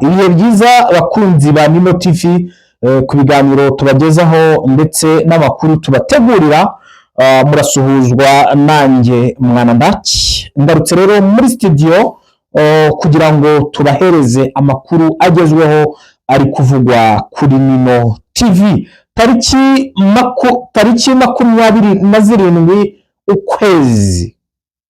ibihe byiza abakunzi ba Nino TV ku biganiro tubagezaho ndetse n'amakuru tubategurira, murasuhuzwa nanjye Mwana Ndaki. Ngarutse rero muri studio kugira ngo tubahereze amakuru agezweho ari kuvugwa kuri Nino TV. Tariki 27 ukwezi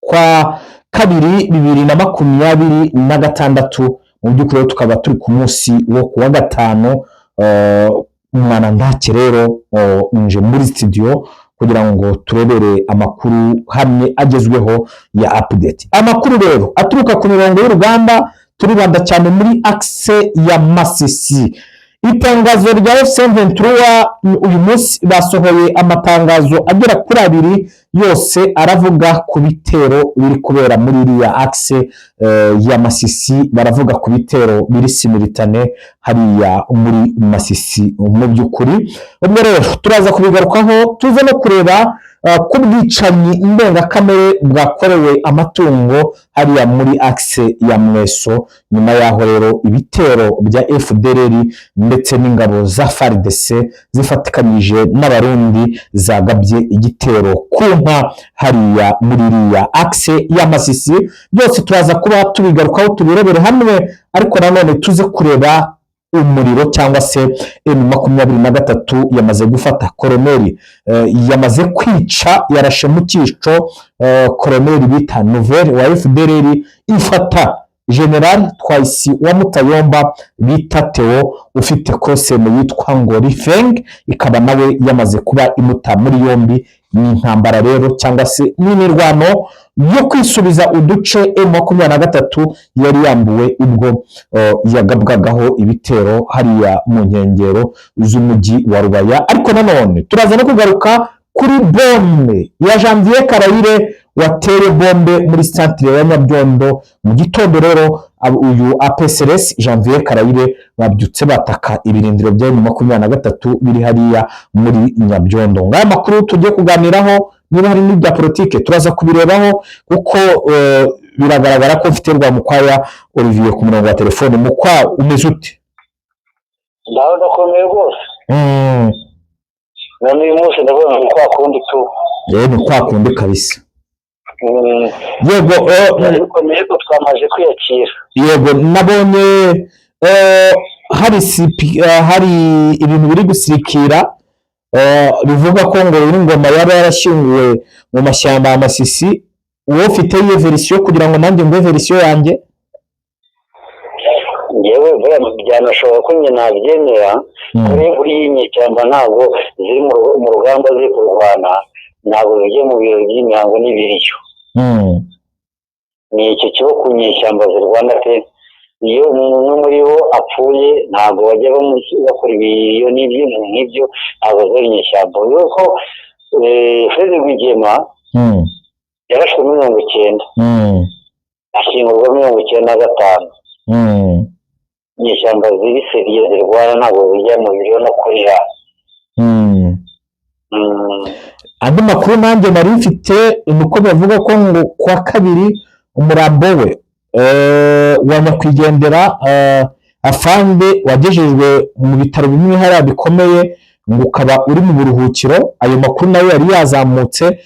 kwa kabiri 2026, mu by'ukuri tukaba turi ku munsi wo kuwa gatanu. Mwana Ndaki rero nje muri studio kugira ngo turebere amakuru hamwe agezweho ya update. Amakuru rero aturuka ku mirongo y'urugamba, turibanda cyane muri axe ya Masisi. Itangazo rya M23 uyu munsi basohoye amatangazo agera kuri 2 yose aravuga ku bitero biri kubera muri iriya axe ya Masisi. Baravuga ku bitero biri simultane hariya muri Masisi. Mu by'ukuri ubwo rero turaza kubigarukaho, tuze no kureba ku bwicanyi ndengakamere bwakorewe amatungo hariya muri axe ya Mweso. Nyuma yaho rero ibitero bya FDLR ndetse n'ingabo za FARDC zifatikanyije n'abarundi zagabye igitero ku nka hariya muri iriya axe ya Masisi. Byose turaza kuba tubigarukaho tubirebere hamwe, ariko nanone tuze kureba umuriro cyangwa se M23 yamaze gufata koloneli, yamaze kwica, yarashe mu cyico koloneli bita Nouvelle wa FDLR, ifata General Twayisi wa Mutayomba bita Theo ufite koseme yitwa ngo Rifeng, ikaba nawe yamaze kuba imuta muri yombi. Ni intambara rero cyangwa se n'imirwano yo kwisubiza uduce M23 yari yambuwe ubwo yagabwagaho ibitero hariya mu nkengero z'umujyi wa Rubaya. Ariko nanone turaza no kugaruka kuri bombe ya Janvier Karayire wateye bombe muri centre ya Nyabyondo mu gitondo. Rero uyu APSRS Janvier Karayire babyutse bataka ibirindiro bya M23 biri hariya muri Nyabyondo. Ngaya makuru tugiye kuganiraho, niba hari n'ibya politike turaza kubirebaho kuko biragaragara ko mfite Rwamukwaya Olivier ku murongo wa telefone. Mukwa, umeze ute? Ndaho ndakomeye rwose. None uyu munsi ndabona ni kwa kundi tu. Ni kwa kundi kabisa. Yego bikomeye ko twamaje kwiyakira. Yego nabonye hari ibintu biri gusirikira bivuga ko ngo iri ngoma yaba yarashyinguwe mu mashyamba ya Masisi. Wowe ufite iyo verisiyo kugira ngo nanjye ngwe verisiyo yanjye? Yewe byanashobora ko nyine nabyemera kuri y'inyeshyamba ntabwo ziri mu rugamba ziri kurwana, ntabwo bijye mu biro by'imihango n'ibiryo. Ni iki kibo ku nyeshyamba zirwana pe. Iyo umuntu muri bo apfuye ntabwo bajya bakora ibiriyo n'ibyo ntabwo ziri inyeshyamba. Yuko Fred Rwigema yarashwe 90 ashyingurwa 95. Inyeshyamba ziri seriye zirwana ntabwo bijya mu biro no kurira. Andi makuru nanjye nari mfite nuko bavuga ko ngo kwa kabiri umurambo we wa nyakwigendera Afande wagejejwe mu bitaro bimwe hariya bikomeye ngo ukaba uri mu buruhukiro. Ayo makuru nayo yari yazamutse.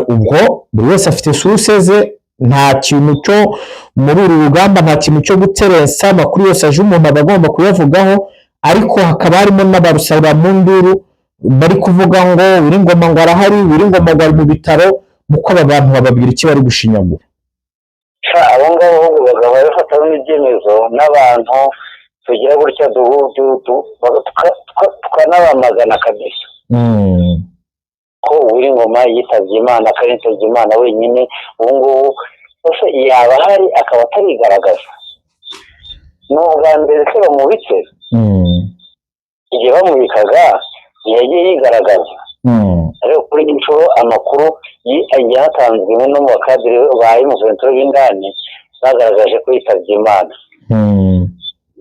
Ubwo buri wese afite suruseze, nta kintu cyo muri uru rugamba, nta kintu cyo guterensa. Amakuru yose aje umuntu agomba kuyavugaho, ariko hakaba harimo n'abarusabira mu nduru bari kuvuga ngo uri ngoma ngo arahari, uri ngoma ngo ari mu bitaro. Muko aba bantu bababwira iki bari gushinyagura? abo ngabo ahubwo bagaba bafata n'ibyemezo n'abantu tugira gutya tukanabamagana kabisa ko Uwiringoma yitabye Imana kandi yitabye Imana wenyine ubu ngubu ese yaba hari akaba atarigaragaza n'ubwa mbere se bamubitse igihe bamubikaga yagiye yigaragaza ariko kuri inshuro amakuru yagiye hatanzwe no mu bakadiri ba M23 b'indani bagaragaje ko yitabye Imana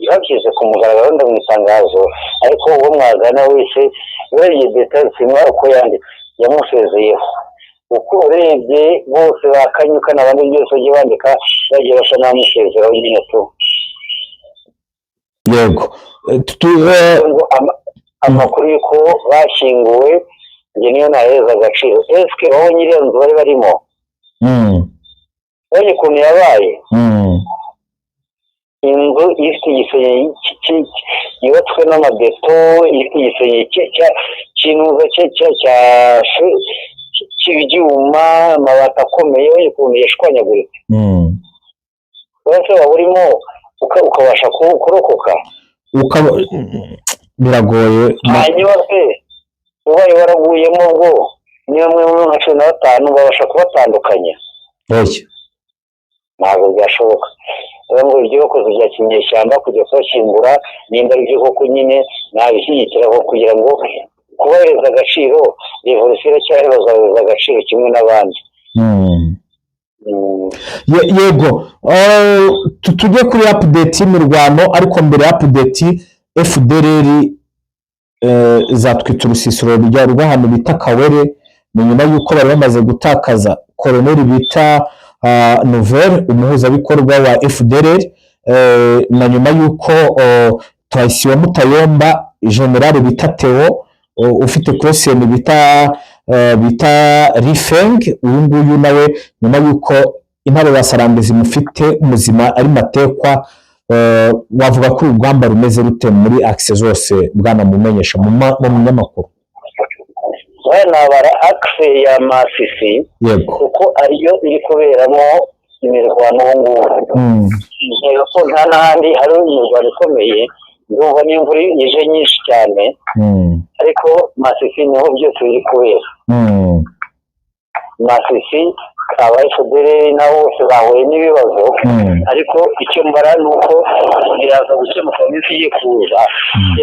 yabyize ku mugaragaro mu itangazo ariko uwo mwagana wese weye details imwe uko yanditse yamusezeyeho uko urebye bose bakanyuka n'abandi byose bagiye bandika bagiye basa n'amusezeraho nyine tu yego amakuru y'uko bashyinguwe njye niyo naheza agaciro eske aho nyiriya nzu bari barimo ubonye ukuntu yabaye inzu ifite igisenge yubatswe n'amabeto ifite igisenge cy'inuza cy'ibyuma amabati akomeye ubonye ukuntu yashwanyaguritse wese waba urimo ukabasha kurokoka biragoye hanyuma se ubaye waraguyemo bwo niyo mwe nka 15 babasha kubatandukanya ntabwo byashoboka ngo ibyo bakoze bya kinyeshyamba kujya kubashyingura nimba ari byo koko nyine nabishyigikiraho kugira ngo kubahereza agaciro revolution cyari bazahereza agaciro kimwe n'abandi yego tujye kuri update y'imirwano ariko mbere ya update FDLR zatwitse urusisiro rw'ahantu bita Kawere ni nyuma y'uko bari bamaze gutakaza koloneli bita Nouvelle umuhuzabikorwa wa FDLR na nyuma y'uko Twahisiwe Mutayomba general bita Theo ufite crossene bita Rifeng uyu nguyu nawe nyuma y'uko intare za Sarambwe zimufite muzima ari matekwa wavuga ko urugamba rumeze rute muri axe zose bwana mumenyesha mu munyamakuru nabara axe ya Masisi kuko ariyo iri kuberamo imirwano ngubu ko nta n'ahandi hari imirwano ikomeye ndumva n'imvura ije nyinshi cyane ariko Masisi niho byose biri kubera Masisi aba FDLR nabo bose bahuye n'ibibazo ariko icyo mbara ni uko biraza gukemuka mu minsi igiye kuza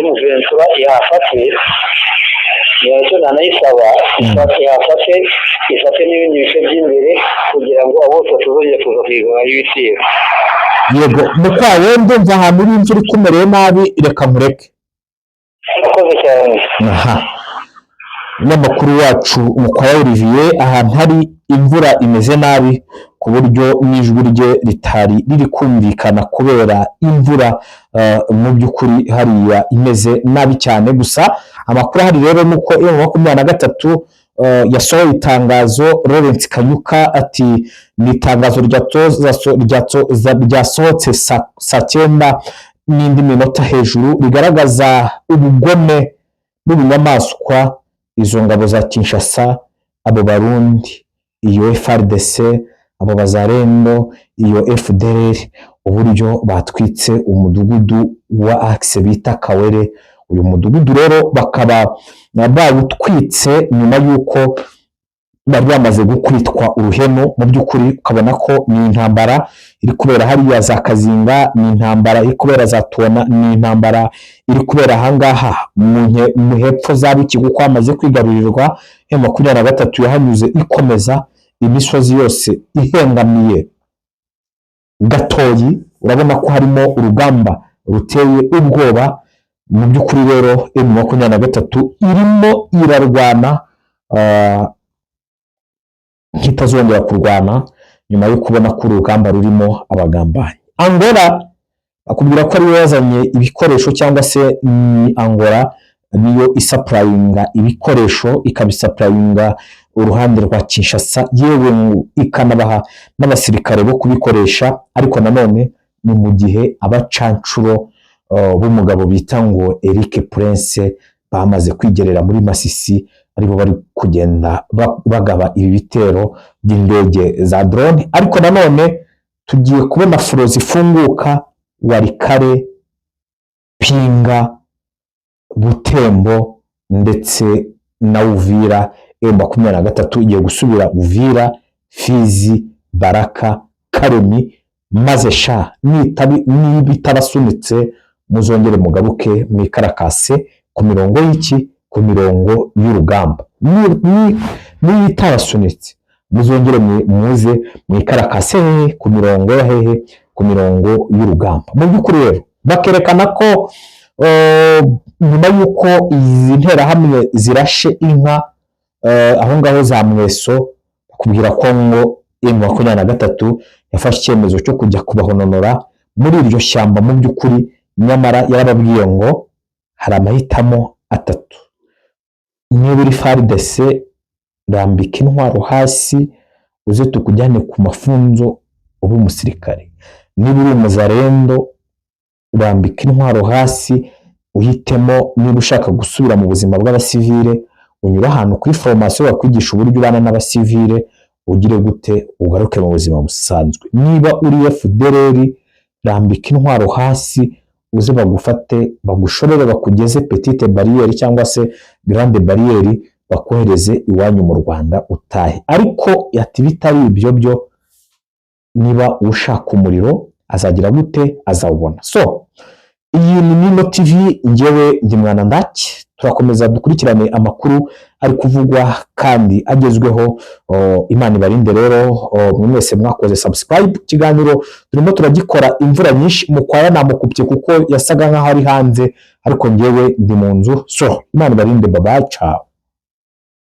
M23 yafate nicyo nanayisaba ifate n'ibindi bice by'imbere kugira ngo abose tuzongera kuza kwiga ibitero yego mukawe ndumva ahantu uri imvura ikumereye nabi reka nkureke akoze cyane n'amakuru wacu Mukwaya Olivier ahantu hari imvura imeze nabi ku buryo n'ijwi rye ritari riri kumvikana kubera imvura mu by'ukuri hariya imeze nabi cyane gusa amakuru hari rero nuko iyo 23 yasohoye itangazo Lawrence Kanyuka ati ni itangazo ryasohotse saa 9 n'indi minota hejuru rigaragaza ubugome n'ubunyamaswa izo ngabo za Kinshasa abo Barundi iyo FARDC abo Bazarendo iyo FDLR uburyo batwitse umudugudu wa axe bita Kawere uyu mudugudu rero bakaba bawutwitse nyuma y'uko bari bamaze gukwitwa uruheno mu by'ukuri ukabona ko ni intambara iri kubera hariya za Kazinga ni intambara iri kubera za Tubona ni intambara iri kubera ahangaha mu hepfo za Ruki kuko amaze kwigarurirwa M23 yahanyuze ikomeza imisozi yose ihengamiye gatoyi urabona ko harimo urugamba ruteye ubwoba mu by'ukuri rero M23 irimo irarwana nkitazongera kurwana nyuma yo kubona ko urugamba rurimo abagambanyi Angola akubwira ko ari yazanye ibikoresho cyangwa se Angola niyo isapplyinga ibikoresho ikabisapplyinga uruhande rwa Kinshasa yewe ikanabaha n'abasirikare bo kubikoresha ariko nanone ni mu gihe abacancuro b'umugabo bita ngo Eric Prince bamaze kwigerera muri Masisi aribo bari kugenda bagaba ibi bitero by'indege za drone ariko nanone tugiye kubona furo zifunguka Walikale, Pinga, Butembo ndetse na Uvira. M23 igiye gusubira Uvira, Fizi, Baraka, Karemi, maze sha nibitabasunitse muzongere mugaruke mwikarakase ku mirongo y'iki, ku mirongo y'urugamba. Nibitabasunitse muzongere muze mwikarakase ku mirongo hehe, ku mirongo y'urugamba. Mu by'ukuri rero bakerekana ko nyuma y'uko izi nterahamwe zirashe inka aho ngaho za Mweso, bakubwira ko ngo M23 yafashe icyemezo cyo kujya kubahononora muri iryo shyamba. Mu by'ukuri nyamara yarababwiye ngo hari amahitamo atatu: niba uri FARDC rambika intwaro hasi uze tukujyane ku mafunzo ube umusirikare, niba uri umuzarendo rambika intwaro hasi uhitemo niba ushaka gusubira mu buzima bw'abasivile, unyura ahantu kuri formation bakwigisha uburyo ubana n'abasivile, ugire gute ugaruke mu buzima busanzwe. Niba uri FDLR rambika intwaro hasi uze bagufate bagushorere bakugeze Petite Barriere cyangwa se Grande Barriere bakohereze iwanyu mu Rwanda utahe. Ariko yati bitari ibyo byo, niba ushaka umuriro azagira gute, azawubona. So iyi ni Nino TV, njyewe ndi Mwanandaki. Turakomeza dukurikirane amakuru ari kuvugwa kandi agezweho. Imana ibarinde rero mwese mwakoze subscribe. Kiganiro turimo turagikora imvura nyinshi, mukwaya namukupye kuko yasaga nkaho ari hanze, ariko njyewe ndi mu nzu. So Imana ibarinde, bye bye, ciao.